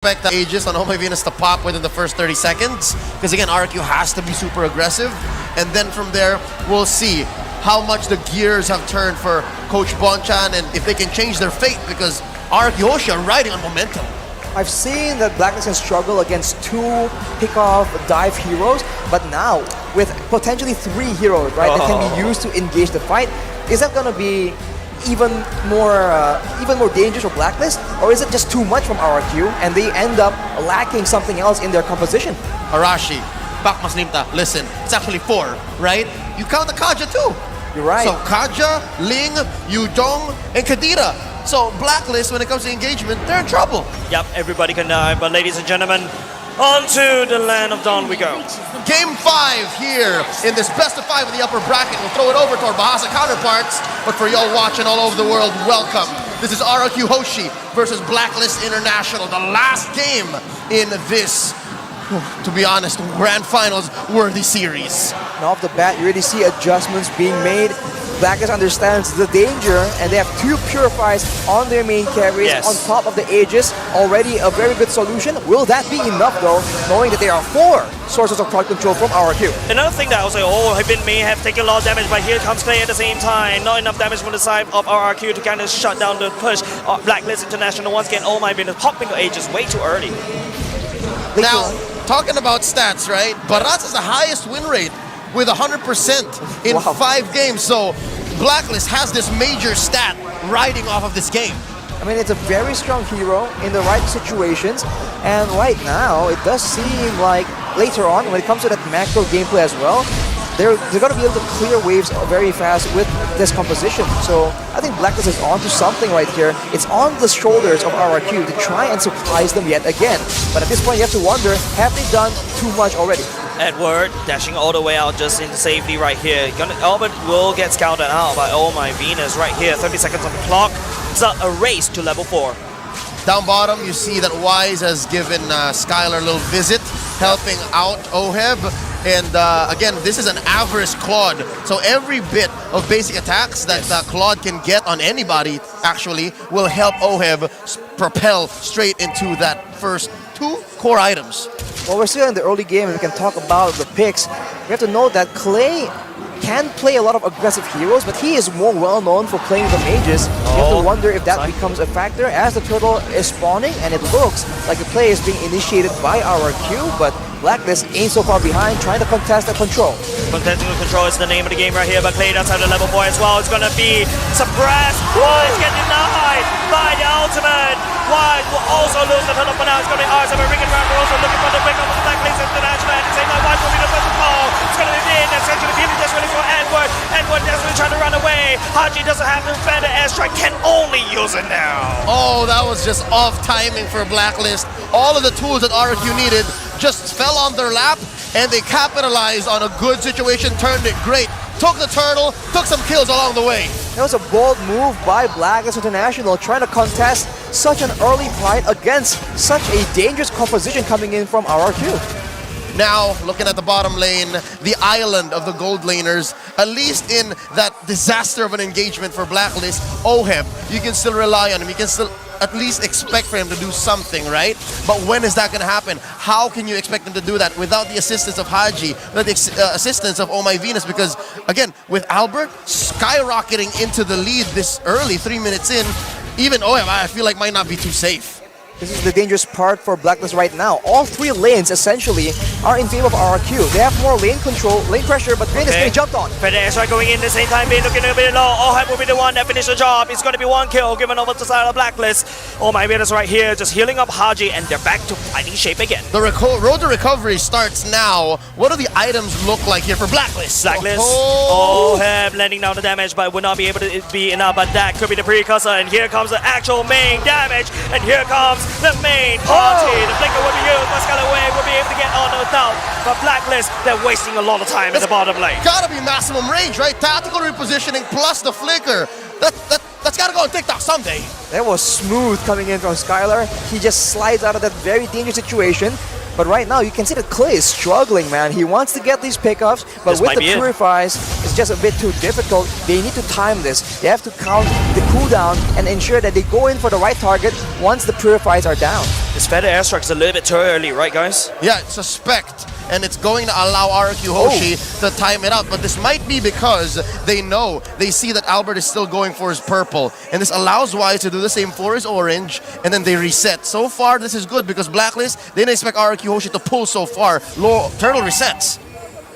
expect the Aegis on Homai Venus to pop within the first 30 seconds. Because again, RRQ has to be super aggressive. And then from there, we'll see how much the gears have turned for Coach Bonchan and if they can change their fate, because RRQ HOSHI are riding on momentum. I've seen that BLACKLIST can struggle against 2 pick-off dive heroes, but now with potentially 3 heroes, right, that can be used to engage the fight, is that going to be even more dangerous for BLACKLIST, or is it just too much from RRQ and they end up lacking something else in their composition? Arashi, Bakmas Nimta, listen, it's actually 4, right? You count the Kaja too. You're right. So Kaja, Ling, Yudong, and Kadira. So BLACKLIST, when it comes to engagement, they're in trouble. Yep, everybody can die, but ladies and gentlemen, on to the land of Dawn we go. Game 5 here in this best of 5 in the upper bracket. We'll throw it over to our Bahasa counterparts, but for y'all watching all over the world, welcome. This is RRQ HOSHI versus BLACKLIST International, the last game in this, to be honest, grand finals worthy series. And off the bat, you already see adjustments being made. BLACKLIST understands the danger, and they have 2 purifies on their main carries on top of the Aegis. Already a very good solution. Will that be enough though, knowing that there are 4 sources of crowd control from RRQ? Another thing that I was like, Hibin may have taken a lot of damage, but here comes Clay at the same time. Not enough damage from the side of RRQ to kind of shut down the push. BLACKLIST International once again, oh my goodness, popping the Aegis way too early. Now, talking about stats, right? Barat is the highest win rate with 100% in 5 games. So BLACKLIST has this major stat riding off of this game. I mean, it's a very strong hero in the right situations, and right now it does seem like later on, when it comes to that macro gameplay as well, they're going to be able to clear waves very fast with this composition. So I think BLACKLIST is onto something right here. It's on the shoulders of RRQ to try and surprise them yet again. But at this point, you have to wonder, have they done too much already? Edward dashing all the way out just into safety right here. Albert will get scouted out by Oh My Venus right here. 30 seconds on the clock. It's a race to level 4. Down bottom, you see that Wise has given Skylar a little visit, helping out Oheb. And again, this is an Avarice Claude. So every bit of basic attacks that Claude can get on anybody, actually, will help Oheb propel straight into that first 2 core items. Well, we're still in the early game and we can talk about the picks. We have to note that Clay can play a lot of aggressive heroes, but he is more well known for playing the mages. You have to wonder if that becomes a factor as the turtle is spawning, and it looks like the play is being initiated by RRQ, but BLACKLIST ain't so far behind, trying to contest the control. Contesting the control is the name of the game right here, but Clay does have the level 4 as well. It's going to be suppressed. Wise get denied by the ultimate. Wise will also lose the turtle for now. It's going to be ours. Ring and round. We're also looking for the pick up of the BLACKLIST International. At the same time, Wise will be the first to fall. It's going to be in. It's going to be just ready for Edward. Edward desperately trying to run away. Haji doesn't have to defend the airstrike. Can only use it now. Oh, that was just off timing for BLACKLIST. All of the tools that RRQ needed just fell on their lap, and they capitalized on a good situation, turned it great. Took the turtle, took some kills along the way. That was a bold move by BLACKLIST International, trying to contest such an early fight against such a dangerous composition coming in from RRQ. Now, looking at the bottom lane, the island of the gold laners, at least in that disaster of an engagement for BLACKLIST, Oheb, you can still rely on him. You can still at least expect for him to do something, right? But when is that going to happen? How can you expect him to do that without the assistance of Haji, without the assistance of Oh My Venus? Because, again, with Albert skyrocketing into the lead this early, 3 minutes in, even Oheb, I feel like might not be too safe. This is the dangerous part for BLACKLIST right now. All 3 lanes, essentially, are in favor of RRQ. They have more lane control, lane pressure, but Venus they jumped on. Fede right going in at the same time, being looking a bit low. Oheb will be the one that finished the job. It's going to be 1 kill given over to the side of BLACKLIST. Oh My Venus right here, just healing up Haji, and they're back to fighting shape again. The road to recovery starts now. What do the items look like here for BLACKLIST? BLACKLIST, Oheb landing down the damage, but would not be able to be enough, but that could be the precursor, and here comes the actual main damage, and here comes the main party. The flicker will be used, but Skyway will be able to get on without. But BLACKLIST, they're wasting a lot of time at the bottom lane. Gotta be maximum range, right? Tactical repositioning plus the flicker. That's gotta go on TikTok someday. That was smooth coming in from Skylar. He just slides out of that very dangerous situation. But right now, you can see that Clay is struggling, man. He wants to get these pickups, but This with might the be it. purifies, it's just a bit too difficult. They need to time this. They have to count the cooldown and ensure that they go in for the right target once the purifies are down. This feather airstrike's a little bit too early, right, guys? Yeah, suspect. And it's going to allow RRQ HOSHI to time it up. But this might be because they see that Albert is still going for his purple. And this allows Wise to do the same for his orange. And then they reset. So far, this is good because Blacklist, they didn't expect RRQ HOSHI to pull so far. Low turtle resets.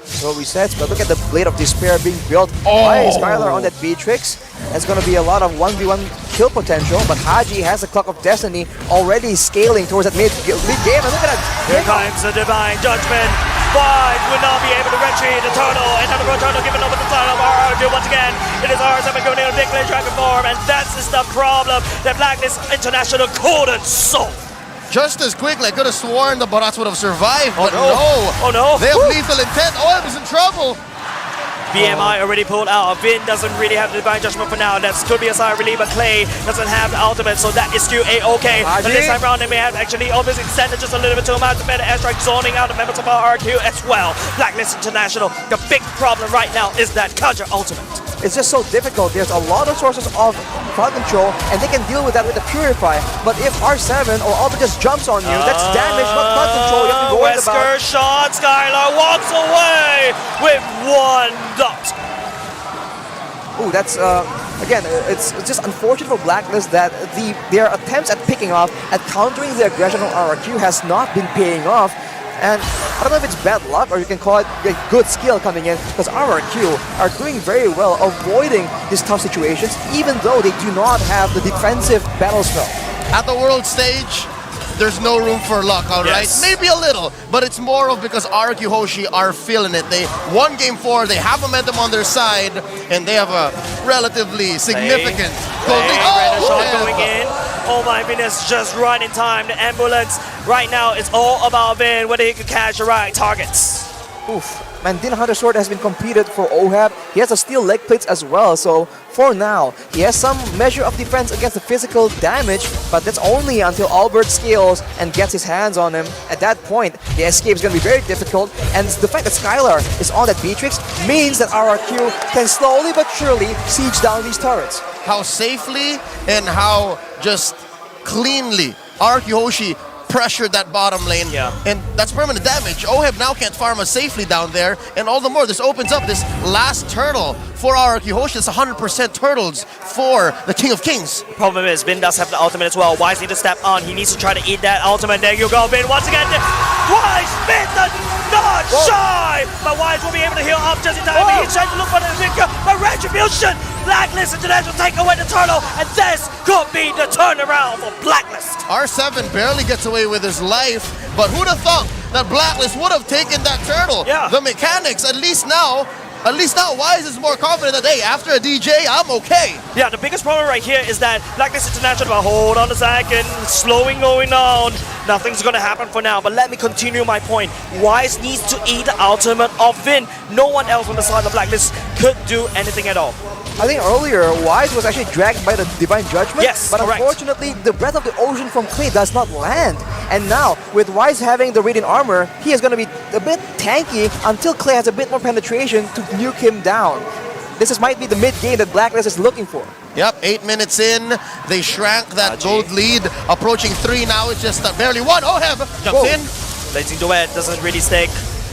So resets, but look at the Blade of Despair being built by Skylar on that Beatrix. That's going to be a lot of 1v1 kill potential, but Haji has the Clock of Destiny already scaling towards that mid-game. And look at that. Here comes the Divine Judgment. Wide will not be able to retrieve the turtle. Another turtle given over the side of RRQ once again. It is R7 going in a big play track form, and that is the problem that Blacklist International couldn't solve. Just as quickly, I could have sworn the Barats would have survived, but no. Oh no. They have lethal intent. OHEB is in trouble. BMI already pulled out. Vin doesn't really have the Divine Judgment for now. That could be a sign of relief, but Clay doesn't have the ultimate, so that is still A-okay. But this time around, they may have actually obviously extended just a little bit too much. The better airstrike zoning out the members of RRQ as well. Blacklist International, the big problem right now is that Kaja ultimate. It's just so difficult. There's a lot of sources of crowd control, and they can deal with that with the Purify. But if R7 or Albert just jumps on you, that's damage, not crowd control. You have to worry about. Wesker shot, Skylar walks away with 1 dot. Ooh, that's again, it's just unfortunate for Blacklist that their attempts at picking off, at countering the aggression of RRQ has not been paying off. And I don't know if it's bad luck or you can call it a good skill coming in, because RRQ are doing very well avoiding these tough situations, even though they do not have the defensive battle spell. At the world stage, there's no room for luck, all right? Yes. Maybe a little, but it's more of because RRQ HOSHI are feeling it. They won game 4, they have momentum on their side, and they have a relatively significant shot going in. Oh my goodness, just right in time. The ambulance right now is all about Vin, whether he can catch the right targets. Oof. Man, Din Hunter Sword has been completed for OHEB. He has a steel leg plates as well, so for now, he has some measure of defense against the physical damage, but that's only until Albert scales and gets his hands on him. At that point, the escape is going to be very difficult, and the fact that Skylar is on that Beatrix means that RRQ can slowly but surely siege down these turrets. How safely and how just cleanly RRQ HOSHI pressured that bottom lane, and that's permanent damage. OHEB now can't farm us safely down there, and all the more, this opens up this last turtle for RRQ HOSHI. It's 100% turtles for the King of Kings. Problem is, Vin does have the ultimate as well. Wise need to step on. He needs to try to eat that ultimate. There you go, Vin. Once again, Wise, Vin does not shy, but Wise will be able to heal up just in time. He's trying to look for the victor, but Retribution, Blacklist International take away the turtle, and this could be the turnaround for Blacklist. R7 barely gets away with his life, but who'd have thought that Blacklist would have taken that turtle? Yeah. The mechanics, at least now, Wise is more confident that, hey, after a DJ, I'm okay. Yeah, the biggest problem right here is that Blacklist International, hold on a second, slowing going on. Nothing's gonna happen for now, but let me continue my point. Wise needs to eat the ultimate of Vin. No one else on the side of Blacklist could do anything at all. I think earlier, Wise was actually dragged by the Divine Judgment. Yes, but correct. Unfortunately, the Breath of the Ocean from Clay does not land. And now, with Wise having the Radiant Armor, he is going to be a bit tanky until Clay has a bit more penetration to nuke him down. This might be the mid-game that Blacklist is looking for. Yep, 8 minutes in, they shrank that gold lead, approaching 3 now, it's just barely 1. OHEB jumps in. Blazing Duet doesn't really stick.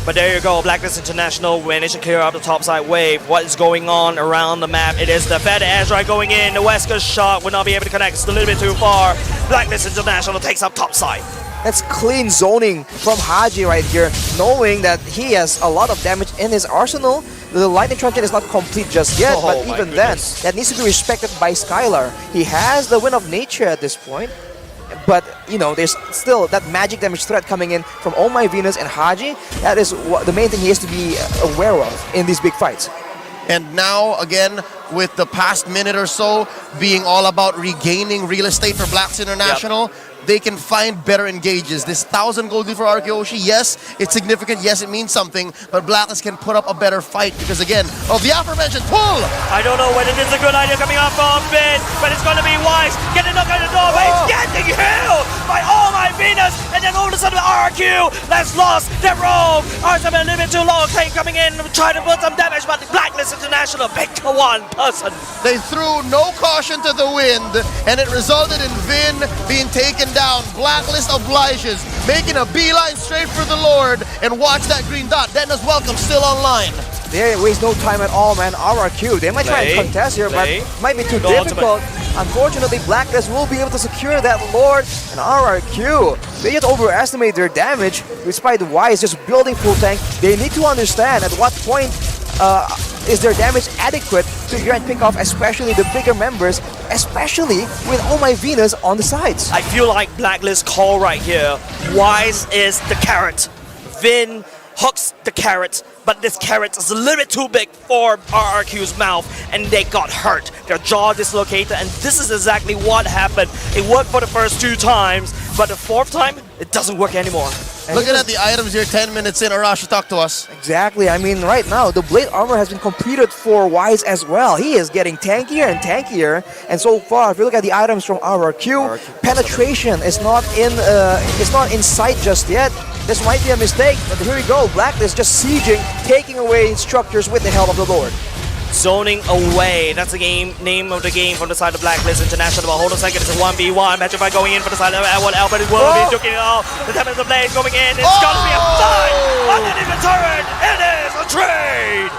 But there you go, Blacklist International managed to clear out the topside wave. What is going on around the map? It is the feather airstrike going in. The Wesker shot will not be able to connect. It's a little bit too far. Blacklist International takes up topside. That's clean zoning from Haji right here, knowing that he has a lot of damage in his arsenal. The Lightning Truncheon is not complete just yet, but even then, that needs to be respected by Skylar. He has the Wind of Nature at this point. But, you know, there's still that magic damage threat coming in from Oh My Venus and Haji. That is the main thing he has to be aware of in these big fights. And now, again, with the past minute or so being all about regaining real estate for Blacks International, they can find better engages. This 1,000 gold lead for RRQ HOSHI, yes, it's significant, yes, it means something, but Blacklist can put up a better fight because, again, of the aforementioned pull! I don't know whether this is a good idea coming out from Vin, but it's going to be Wise. Getting knocked out the door, but he's getting healed by Oh My Venus, and then all of a sudden RRQ that's lost their roam. RSM a little bit too low. Clay coming in, trying to put some damage, but BLACKLIST International picked one person. They threw no caution to the wind, and it resulted in Vin being taken down. BLACKLIST obliges, making a beeline straight for the Lord, and watch that green dot. Dennis Welcome still online. They waste no time at all, man. RRQ, they might try and contest here, but might be too difficult. Unfortunately, BLACKLIST will be able to secure that Lord, and RRQ, they just overestimate their damage, despite Wise just building full tank. They need to understand at what point is their damage adequate to grant pick-off, especially the bigger members, especially with Oh My Venus on the sides. I feel like BLACKLIST call right here. Wise is the carrot. Vin hooks the carrot, but this carrot is a little bit too big for RRQ's mouth, and they got hurt. Their jaw dislocated, and this is exactly what happened. It worked for the first 2 times, but the 4th time, it doesn't work anymore. Looking at the items here, 10 minutes in. Arashi, talk to us. Exactly. I mean, right now, the Blade Armor has been completed for Wise as well. He is getting tankier and tankier. And so far, if you look at the items from RRQ, penetration is not in sight just yet. This might be a mistake, but here we go. BLACKLIST just sieging, taking away structures with the help of the Lord. Zoning away. That's the name of the game from the side of BLACKLIST International. But hold on a second, it's a 1v1. Petrify going in for the side of L1. Albert will be duking it off. The damage of the blade going in. It's gonna be a fight. Underneath the turret. It is a trade.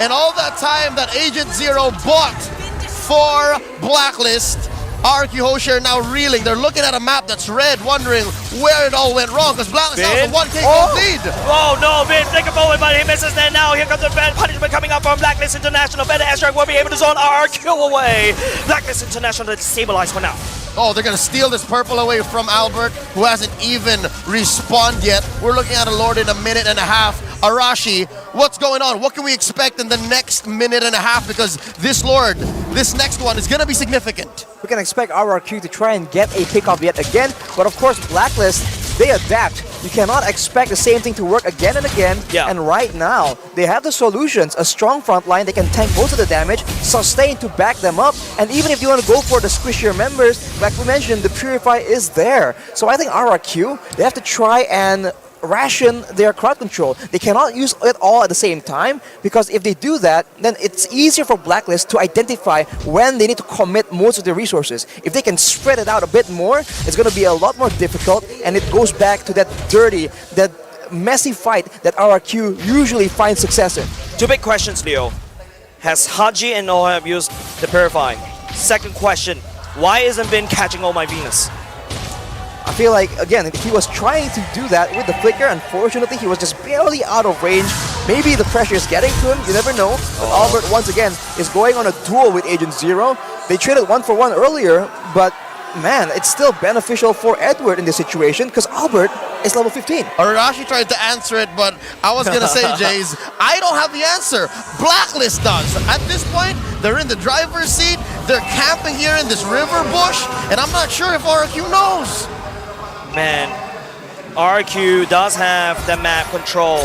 And all that time that Agent Zero bought for BLACKLIST, RRQ HOSHI are now reeling. They're looking at a map that's red, wondering where it all went wrong, because BLACKLIST now has a 1K gold lead. Oh no, Vin flicking forward, but he misses there now. Here comes the bad punishment coming up from BLACKLIST International. Better Airstrike will be able to zone RRQ away. BLACKLIST International to stabilize for now. Oh, they're going to steal this purple away from Albert, who hasn't even respawned yet. We're looking at a Lord in a minute and a half. Arashi, what's going on? What can we expect in the next minute and a half? Because this Lord, this next one is going to be significant. We can expect RRQ to try and get a pick-up yet again, but of course, BLACKLIST, they adapt. You cannot expect the same thing to work again and again. Yeah. And right now, they have the solutions. A strong front line, they can tank most of the damage, sustain to back them up, and even if you want to go for the squishier members, like we mentioned, the Purify is there. So I think RRQ, they have to try and ration their crowd control. They cannot use it all at the same time, because if they do that, then it's easier for BLACKLIST to identify when they need to commit most of their resources. If they can spread it out a bit more, it's going to be a lot more difficult, and it goes back to that dirty, that messy fight that RRQ usually finds success in. 2 big questions, Leo. Has HOSHI and Oleh used the Purify? Second question, why isn't Vin catching Oh My Venus? I feel like, again, he was trying to do that with the flicker. Unfortunately, he was just barely out of range. Maybe the pressure is getting to him, you never know. But Albert, once again, is going on a duel with Agent Zero. They traded 1-for-1 earlier, but man, it's still beneficial for Edward in this situation, because Albert is level 15. Arashi tried to answer it, but I was going to say, Jays, I don't have the answer. BLACKLIST does. At this point, they're in the driver's seat. They're camping here in this river bush, and I'm not sure if RRQ knows. Man, RRQ does have the map control,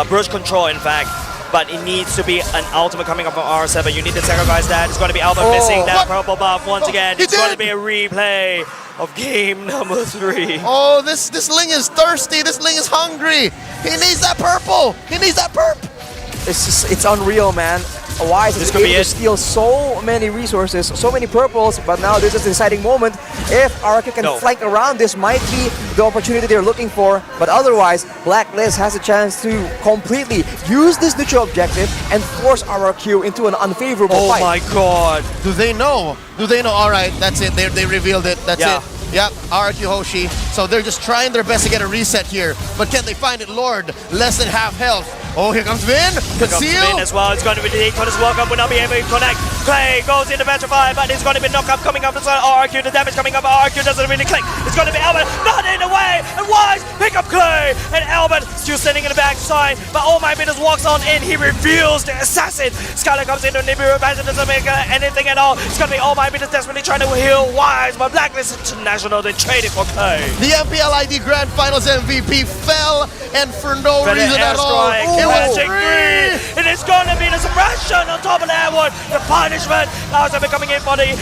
brush control in fact, but it needs to be an ultimate coming up from R7. You need to sacrifice that. It's going to be Albert missing that purple buff once again. It's going to be a replay of game number 3. Oh, this Ling is thirsty. This Ling is hungry. He needs that purple. He needs that perp. It's unreal, man. Wise is able to steal so many resources, so many purples, but now this is the deciding moment. If RRQ can flank around, this might be the opportunity they're looking for, but otherwise, BLACKLIST has a chance to completely use this neutral objective and force RRQ into an unfavorable fight. Oh my god. Do they know? Do they know? All right, that's it. They revealed it. That's it. Yep, RRQ HOSHI. So they're just trying their best to get a reset here. But can they find it? Lord, less than half health. Oh, here comes Vin. Conceal. Vin as well. It's going to be the Equinox welcome. Will not be able to connect. Clay goes into Petrify, but it's going to be knock up coming up inside RRQ. The damage coming up. RRQ doesn't really click. It's going to be Albert not in the way. And Wise pick up Clay. And Albert Still standing in the backside, but oh my goodness, walks on in. He reveals the assassin. Skylar comes in, and Nibiru doesn't make anything at all. It's gonna be oh my goodness, desperately trying to heal Wise, but BLACKLIST International, they traded for Clay. The MPLID Grand Finals MVP fell, and for no reason at all, it was free. It is going to be the suppression on top of that one. The punishment. Now it's coming in for the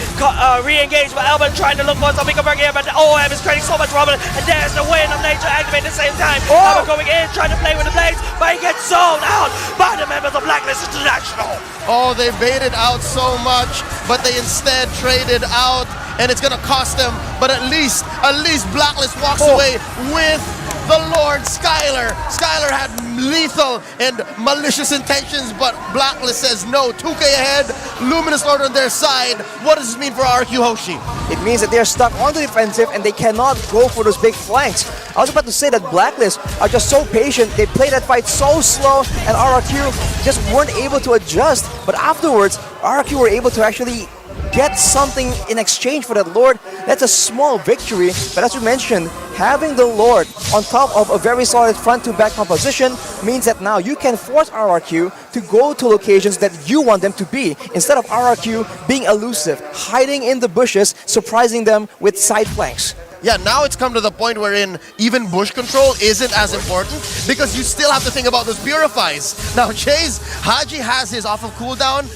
re-engage, but Albert trying to look for something over here, but OM is creating so much trouble, and there's the wind of nature activating at the same time. Albert going in, trying to play with the blades, but he gets zoned out by the members of BLACKLIST International. Oh, they baited out so much, but they instead traded out, and it's gonna cost them. But at least BLACKLIST walks away with the Lord Skylar. Skylar had lethal and malicious intentions, but BLACKLIST says no. 2K ahead, Luminous Lord on their side. What does this mean for RRQ, Hoshi? It means that they're stuck on the defensive and they cannot go for those big flanks. I was about to say that BLACKLIST are just so patient. They play that fight so slow, and RRQ just weren't able to adjust. But afterwards, RRQ were able to actually get something in exchange for that Lord. That's a small victory, but as you mentioned, having the Lord on top of a very solid front-to-back composition means that now you can force RRQ to go to locations that you want them to be, instead of RRQ being elusive, hiding in the bushes, surprising them with side flanks. Yeah, now it's come to the point wherein even bush control isn't as important, because you still have to think about those purifies. Now, Chase, Haji has his off of cooldown.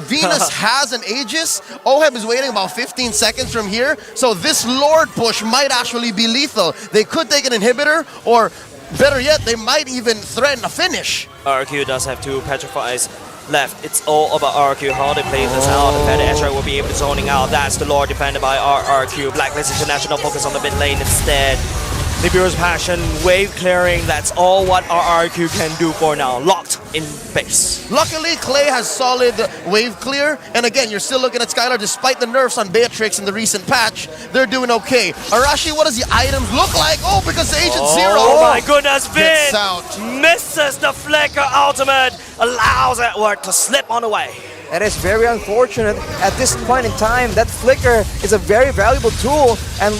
Venus has an Aegis. Oheb is waiting about 15 seconds from here. So this Lord push might actually be lethal. They could take an inhibitor, or better yet, they might even threaten a finish. RRQ does have 2 petrifies left. It's all about RRQ, how they play this out. The Fed Ezra will be able to zoning out. That's the Lord defended by RRQ. BLACKLIST International focus on the mid lane instead. Nibiru's passion, wave clearing, that's all what RRQ can do for now. Locked in base. Luckily, Clay has solid wave clear. And again, you're still looking at Skylar, despite the nerfs on Beatrix in the recent patch, they're doing okay. Arashi, what does the items look like? Oh, because the Agent Zero. Oh my goodness, gets Vin out. misses the Flicker ultimate, allows Edward to slip on away. And it's very unfortunate at this point in time. That flicker is a very valuable tool, and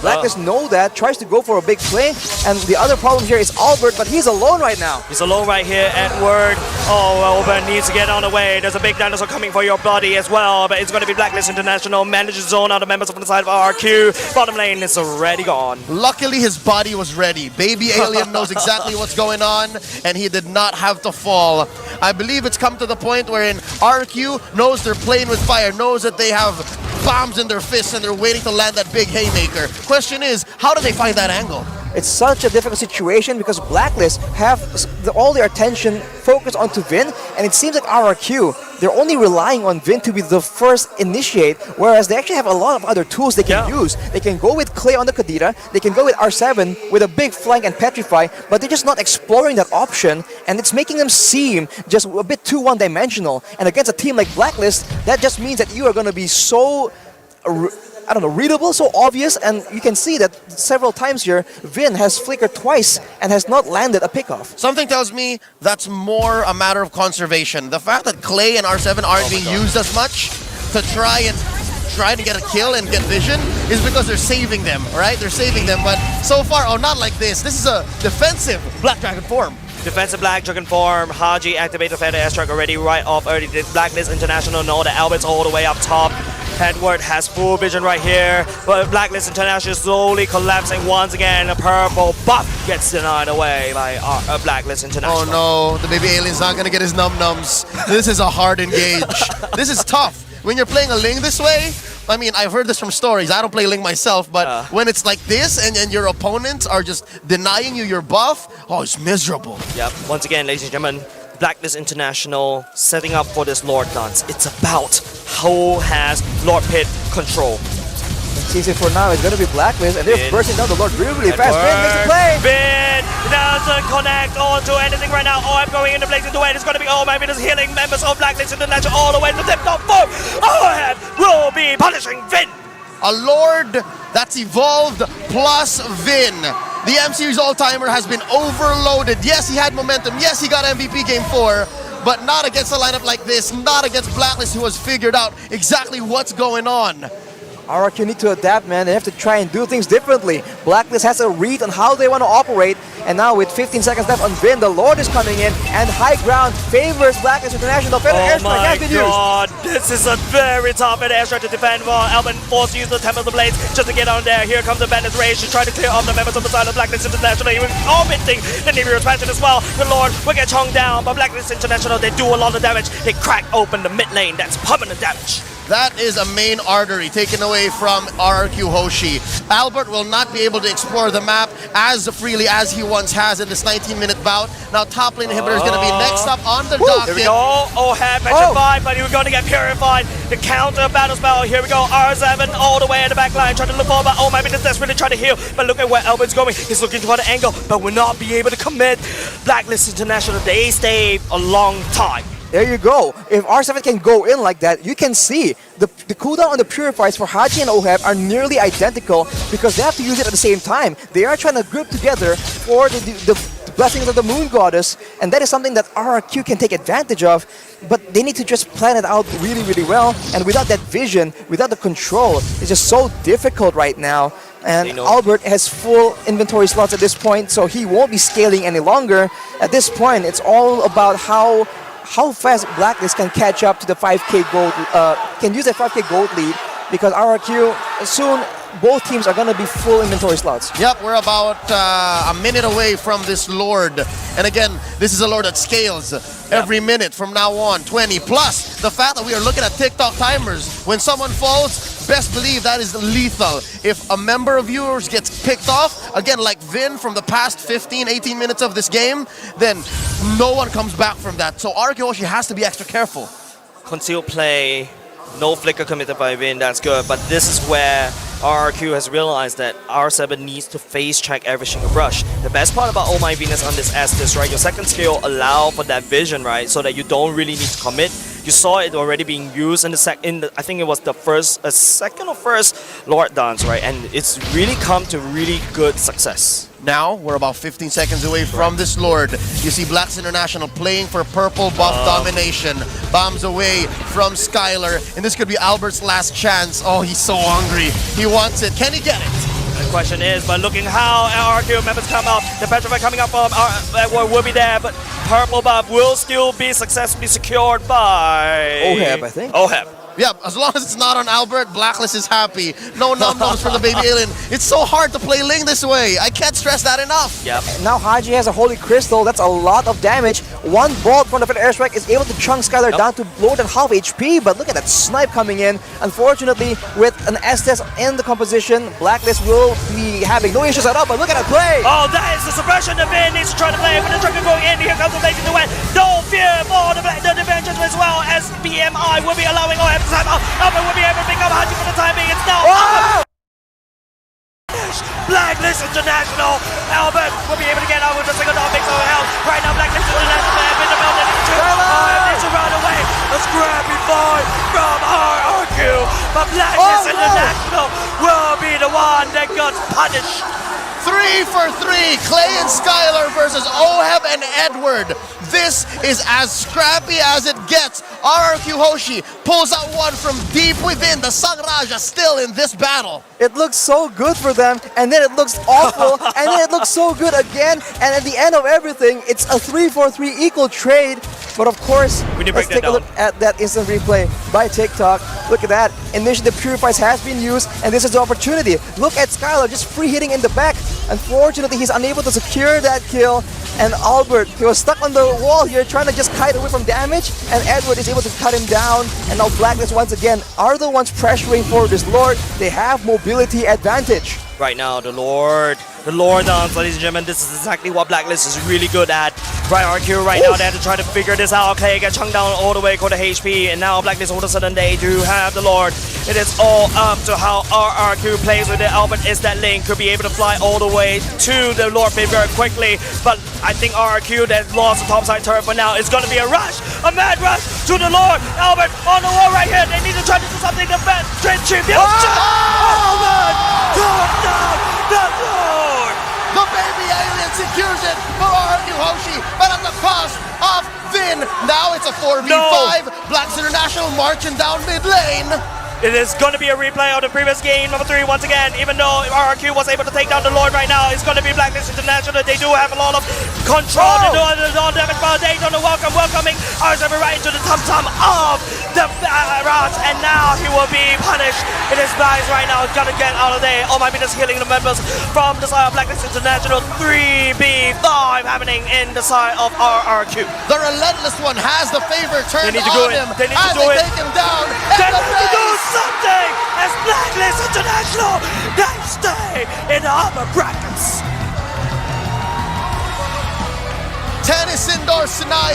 BLACKLIST know that, tries to go for a big play. And the other problem here is Albert, but he's alone right now. He's alone right here, Edward. Oh, Albert needs to get on the way. There's a big dinosaur coming for your body as well, but it's going to be BLACKLIST International. Manages zone out the members from the side of RRQ. Bottom lane is already gone. Luckily, his body was ready. Baby Alien knows exactly what's going on, and he did not have to fall. I believe it's come to the point wherein RRQ knows they're playing with fire, knows that they have bombs in their fists and they're waiting to land that big haymaker. Question is, how do they find that angle? It's such a difficult situation because BLACKLIST have all their attention focused onto Vin, and it seems like RRQ, they're only relying on Vin to be the first initiate, whereas they actually have a lot of other tools they can use. They can go with Clay on the Kadira, they can go with R7 with a big flank and Petrify, but they're just not exploring that option, and it's making them seem just a bit too one-dimensional. And against a team like BLACKLIST, that just means that you are going to be so I don't know, readable, so obvious, and you can see that several times here, Vin has flickered twice and has not landed a pickoff. Something tells me that's more a matter of conservation. The fact that Clay and R7 aren't being used as much to try to get a kill and get vision is because they're saving them, right? They're saving them, but so far, not like this. This is a defensive Black Dragon form. Defensive Black Dragon form. Haji activated the Feather Airstrike already right off early. BLACKLIST International know the Albert's all the way up top. Edward has full vision right here, but BLACKLIST International slowly collapsing once again. A purple buff gets denied away by BLACKLIST International. Oh no, the baby alien's not gonna get his num-nums. This is a hard engage. This is tough. When you're playing a Ling this way, I mean, I've heard this from stories. I don't play Ling myself, but when it's like this and your opponents are just denying you your buff, oh, it's miserable. Yep, once again, ladies and gentlemen, BLACKLIST International setting up for this Lord dance. It's about who has Lord Pit control. Season for now is going to be BLACKLIST, and they're bursting down the Lord really fast. Vin makes the play! Vin doesn't connect onto anything right now. Oh, I'm going into place into it. It's going to be, oh my goodness, healing members of BLACKLIST International all the way to the top 4. Oh, will be punishing Vin. A Lord that's evolved plus Vin. The M-Series All-Timer has been overloaded. Yes, he had momentum. Yes, he got MVP Game 4. But not against a lineup like this. Not against BLACKLIST, who has figured out exactly what's going on. RRQ need to adapt, man. They have to try and do things differently. Blacklist has a read on how they want to operate. And now with 15 seconds left on Vin, the Lord is coming in. And high ground favors Blacklist International. Better airstrike has been used. This is a very tough airstrike to defend while Alvin forced to use the Temple of the Blades just to get on there. Here comes the Bandit Rage to try to clear off the members of the side of Blacklist International. Even penting the Navy expansion as well. The Lord will get chonged down, but Blacklist International, they do a lot of damage. They crack open the mid lane. That's permanent damage. That is a main artery taken away from RRQ HOSHI. Albert will not be able to explore the map as freely as he once has in this 19-minute bout. Now top lane inhibitor is going to be next up on the docket. Here we go. Oheb petrified, but he was going to get purified. The counter battle spell. Here we go. R7 all the way in the back line, trying to look for, but oh my goodness, desperately trying to heal. But look at where Albert's going. He's looking for the angle, but will not be able to commit. Blacklist International, they stay a long time. There you go. If R7 can go in like that, you can see the cooldown on the Purifiers for Haji and Oheb are nearly identical because they have to use it at the same time. They are trying to group together for the blessings of the Moon Goddess, and that is something that RRQ can take advantage of, but they need to just plan it out really, really well, and without that vision, without the control, it's just so difficult right now. And Albert has full inventory slots at this point, so he won't be scaling any longer. At this point, it's all about how fast Blacklist can catch up to the 5k gold, can use a 5k gold lead, because RRQ soon both teams are going to be full inventory slots. Yep, we're about a minute away from this Lord. And again, this is a Lord that scales every minute from now on, 20. Plus, the fact that we are looking at TikTok timers. When someone falls, best believe that is lethal. If a member of viewers gets picked off, again, like Vin from the past 15, 18 minutes of this game, then no one comes back from that. So RRQ HOSHI has to be extra careful. Concealed play, no flicker committed by Vin, that's good. But this is where RRQ has realized that R7 needs to face check every single brush. The best part about Oh My Venus on this Estes, right? Your second skill allow for that vision, right? So that you don't really need to commit. You saw it already being used in the I think it was the second or first Lord Dance, right? And it's really come to really good success. Now, we're about 15 seconds away from this Lord. You see Blacks International playing for purple buff domination. Bombs away from Skylar. And this could be Albert's last chance. Oh, he's so hungry. He wants it. Can he get it? The question is, but looking how RRQ members come out, the Petrify coming up from will be there, but purple buff will still be successfully secured by Oheb, I think. Oheb. Yeah, as long as it's not on Albert, Blacklist is happy. No num-nums for the baby alien. It's so hard to play Ling this way. I can't stress that enough. Yep. Now Haji has a Holy Crystal. That's a lot of damage. One bolt from the Fed Airstrike is able to chunk Skylar down to lower than half HP, but look at that snipe coming in. Unfortunately, with an Estes in the composition, Blacklist will be having no issues at all, but look at that play! Oh, that is the suppression the Vin needs to try to play. With the Dragon going in, here comes the Blazing to win. No fear for the defense as well, as BMI will be allowing OM to time out. Albert will be able to pick up Haji for the time being. It's now Blacklist International. Albert will be able to get out with the single dog mix of health. Right now, Blacklist International have been the building. Needs to run away. A scrappy fight from RRQ. But Blacklist International will be the one that got punished. 3 for 3, Clay and Skylar versus Oheb and Edward. This is as scrappy as it gets. RRQ HOSHI pulls out one from deep within. The Sun Raja still in this battle. It looks so good for them, and then it looks awful, and then it looks so good again, and at the end of everything, it's a 3-4-3 equal trade. But of course, let's take a look at that instant replay by TikTok. Look at that. Initially, the Purifies has been used, and this is the opportunity. Look at Skylar just free hitting in the back. Unfortunately, he's unable to secure that kill. And Albert, he was stuck on the wall here trying to just kite away from damage, and Edward is able to cut him down. And now Blacklist once again are the ones pressuring for this Lord. They have mobility advantage. Right now, the Lord dance, ladies and gentlemen, this is exactly what Blacklist is really good at. Right, RQ right now, they have to try to figure this out. Clay get chunked down all the way, go to HP, and now Blacklist all of a sudden they do have the Lord. It is all up to how RRQ plays with it. Albert is that lane, could be able to fly all the way to the Lord pit very quickly, but I think RRQ that lost the topside turret for now. It's going to be a rush, a mad rush to the Lord. Albert on the wall right here. They need to try to do something to defend Tribute. Albert took down the Lord. The baby alien secures it for RRQ HOSHI, but at the cost of Vin. Now it's a 4v5. Blacks International marching down mid lane. It is going to be a replay of the previous game, number 3, once again. Even though RRQ was able to take down the Lord right now, it's going to be BLACKLIST International. They do have a lot of control. They do have a lot of damage, but they don't welcoming RSM right into the tum-tum of the Rats, and now he will be punished. It is nice right now. He's got to get out of there. Oh my goodness, healing the members from the side of BLACKLIST International. 3v5 happening in the side of RRQ. The relentless one has the favor turned They need to do on it. him They need to as do they it. take him down. They And the have to do race. something as BLACKLIST International. They stay in the upper brackets. Tennis indoors tonight.